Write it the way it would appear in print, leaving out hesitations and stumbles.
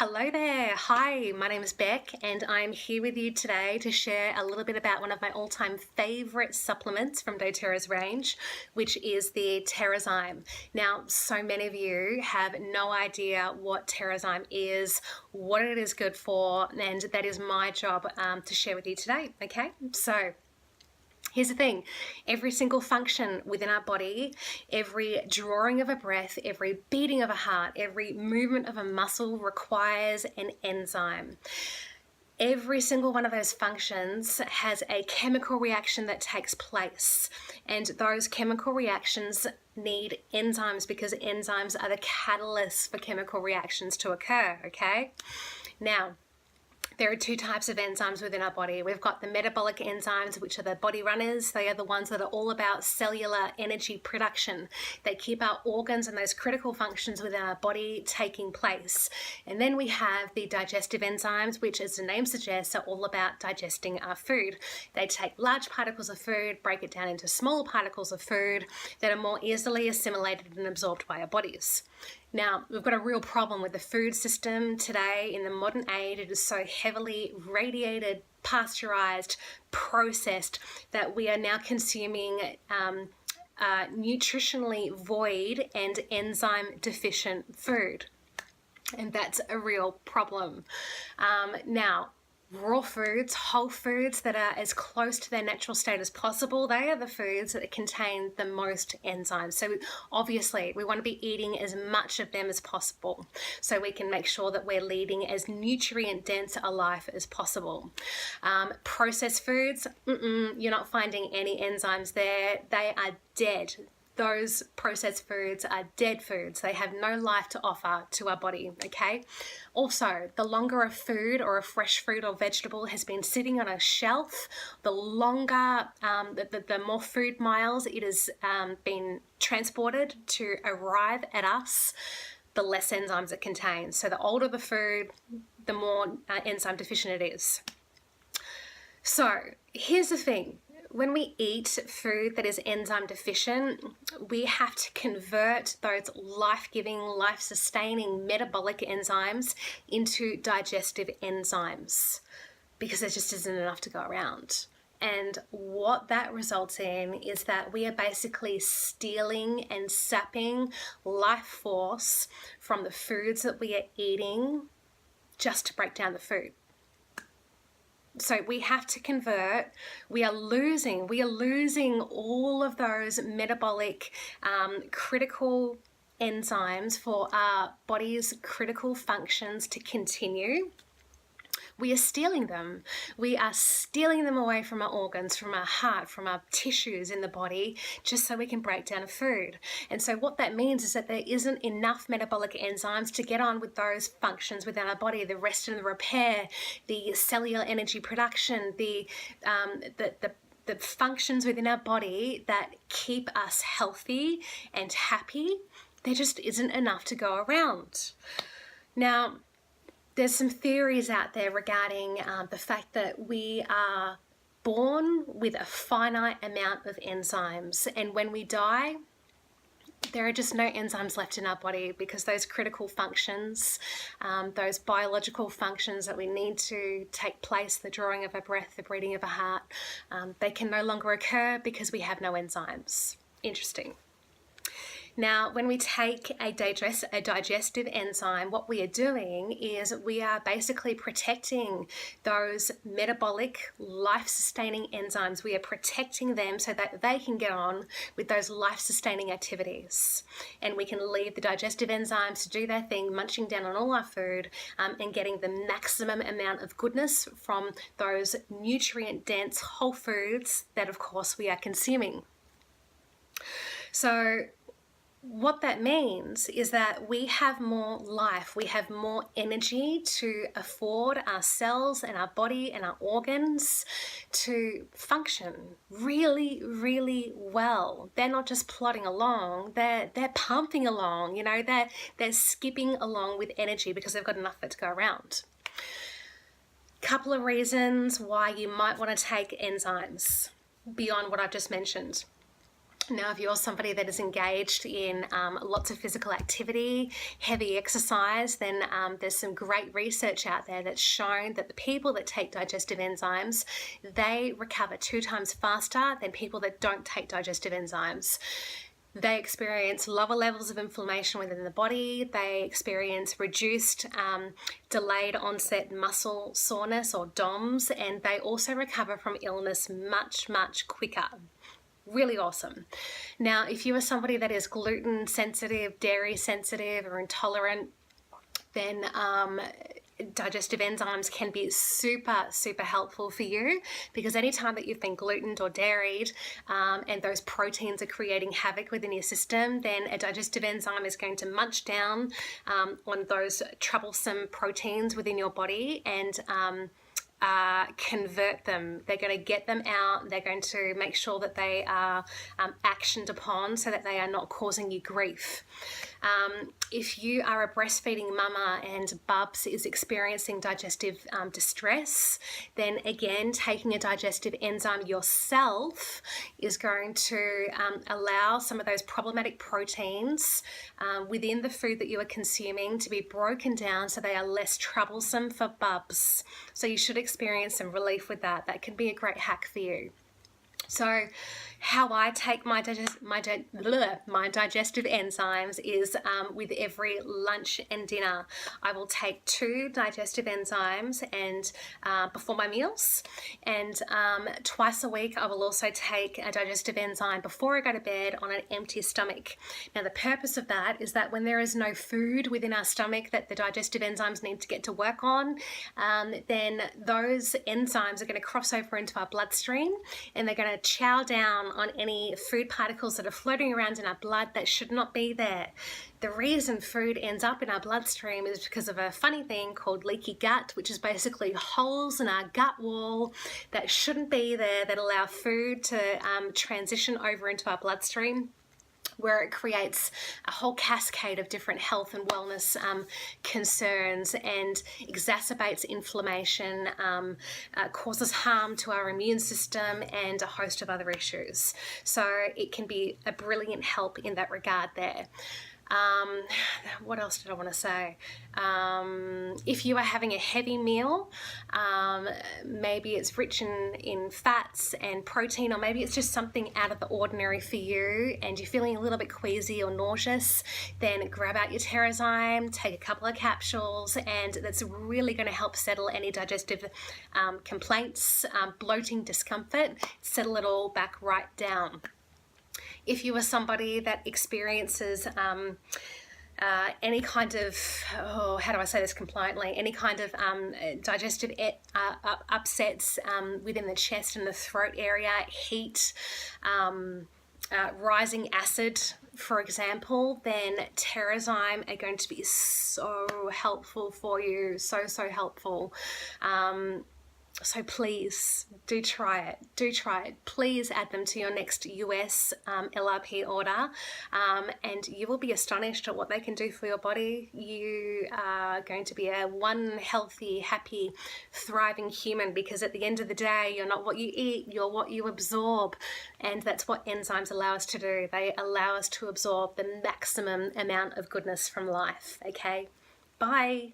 Hello there. Hi, my name is Beck and I'm here with you today to share a little bit about one of my all-time favorite supplements from doTerra's range, which is the Terrazyme. Now, so many of you have no idea what Terrazyme is, what it is good for, and that is my job to share with you today, okay? So, here's the thing, every single function within our body, every drawing of a breath, every beating of a heart, every movement of a muscle requires an enzyme. Every single one of those functions has a chemical reaction that takes place, and those chemical reactions need enzymes because enzymes are the catalysts for chemical reactions to occur, okay? Now, there are two types of enzymes within our body. We've got the metabolic enzymes, which are the body runners. They are the ones that are all about cellular energy production. They keep our organs and those critical functions within our body taking place. And then we have the digestive enzymes, which, as the name suggests, are all about digesting our food. They take large particles of food, break it down into smaller particles of food that are more easily assimilated and absorbed by our bodies. Now, we've got a real problem with the food system today in the modern age. It is so heavily radiated, pasteurized, processed that we are now consuming nutritionally void and enzyme deficient food. And that's a real problem. Now, raw foods, whole foods that are as close to their natural state as possible, they are the foods that contain the most enzymes. So obviously we want to be eating as much of them as possible so we can make sure that we're leading as nutrient dense a life as possible. Processed foods, you're not finding any enzymes there. They are dead. Those processed foods are dead foods. They have no life to offer to our body, okay? Also, the longer a food or a fresh fruit or vegetable has been sitting on a shelf, the longer, the more food miles it has been transported to arrive at us, the less enzymes it contains. So the older the food, the more enzyme deficient it is. So here's the thing. When we eat food that is enzyme deficient, we have to convert those life-giving, life-sustaining metabolic enzymes into digestive enzymes because there just isn't enough to go around. And what that results in is that we are basically stealing and sapping life force from the foods that we are eating just to break down the food. So we have to convert. We are losing all of those metabolic critical enzymes for our body's critical functions to continue. We are stealing them. We are stealing them away from our organs, from our heart, from our tissues in the body, just so we can break down a food. And so what that means is that there isn't enough metabolic enzymes to get on with those functions within our body, the rest and the repair, the cellular energy production, the functions within our body that keep us healthy and happy. There just isn't enough to go around. Now, there's some theories out there regarding the fact that we are born with a finite amount of enzymes, and when we die, there are just no enzymes left in our body because those critical functions, those biological functions that we need to take place, the drawing of a breath, the beating of a heart, they can no longer occur because we have no enzymes. Interesting. Now, when we take a digestive enzyme, what we are doing is we are basically protecting those metabolic, life-sustaining enzymes. We are protecting them so that they can get on with those life-sustaining activities. And we can leave the digestive enzymes to do their thing, munching down on all our food and getting the maximum amount of goodness from those nutrient-dense whole foods that, of course, we are consuming. So what that means is that we have more life, we have more energy to afford our cells and our body and our organs to function really, really well. They're not just plodding along, they're pumping along, you know, they're skipping along with energy because they've got enough of it to go around. Couple of reasons why you might want to take enzymes beyond what I've just mentioned. Now, if you're somebody that is engaged in lots of physical activity, heavy exercise, then there's some great research out there that's shown that the people that take digestive enzymes, they recover 2 times faster than people that don't take digestive enzymes. They experience lower levels of inflammation within the body. They experience reduced delayed onset muscle soreness, or DOMS, and they also recover from illness much, much quicker. Really awesome. Now, if you are somebody that is gluten sensitive, dairy sensitive, or intolerant, then digestive enzymes can be super, super helpful for you, because anytime that you've been glutened or dairied and those proteins are creating havoc within your system, then a digestive enzyme is going to munch down on those troublesome proteins within your body and convert them. They're going to get them out. They're going to make sure that they are actioned upon so that they are not causing you grief. If you are a breastfeeding mama and Bubs is experiencing digestive distress, then again, taking a digestive enzyme yourself is going to allow some of those problematic proteins within the food that you are consuming to be broken down so they are less troublesome for Bubs. So you should experience some relief with that. That can be a great hack for you. So how I take my digestive enzymes is with every lunch and dinner. I will take 2 digestive enzymes and before my meals, and twice a week I will also take a digestive enzyme before I go to bed on an empty stomach. Now, the purpose of that is that when there is no food within our stomach that the digestive enzymes need to get to work on, then those enzymes are going to cross over into our bloodstream, and they're going to chow down on any food particles that are floating around in our blood that should not be there. The reason food ends up in our bloodstream is because of a funny thing called leaky gut, which is basically holes in our gut wall that shouldn't be there, that allow food to transition over into our bloodstream, where it creates a whole cascade of different health and wellness concerns and exacerbates inflammation, causes harm to our immune system, and a host of other issues. So it can be a brilliant help in that regard there. What else did I want to say? If you are having a heavy meal, maybe it's rich in fats and protein, or maybe it's just something out of the ordinary for you and you're feeling a little bit queasy or nauseous, then grab out your Terrazyme, take a couple of capsules, and that's really going to help settle any digestive complaints, bloating, discomfort, settle it all back right down. If you are somebody that experiences any kind of, how do I say this compliantly, any kind of digestive upsets within the chest and the throat area, heat, rising acid, for example, then Terrazyme are going to be so helpful for you, so helpful. So please do try it. Please add them to your next US LRP order, and you will be astonished at what they can do for your body. You are going to be one healthy, happy, thriving human, because at the end of the day, you're not what you eat, you're what you absorb. And that's what enzymes allow us to do. They allow us to absorb the maximum amount of goodness from life. Okay? Bye.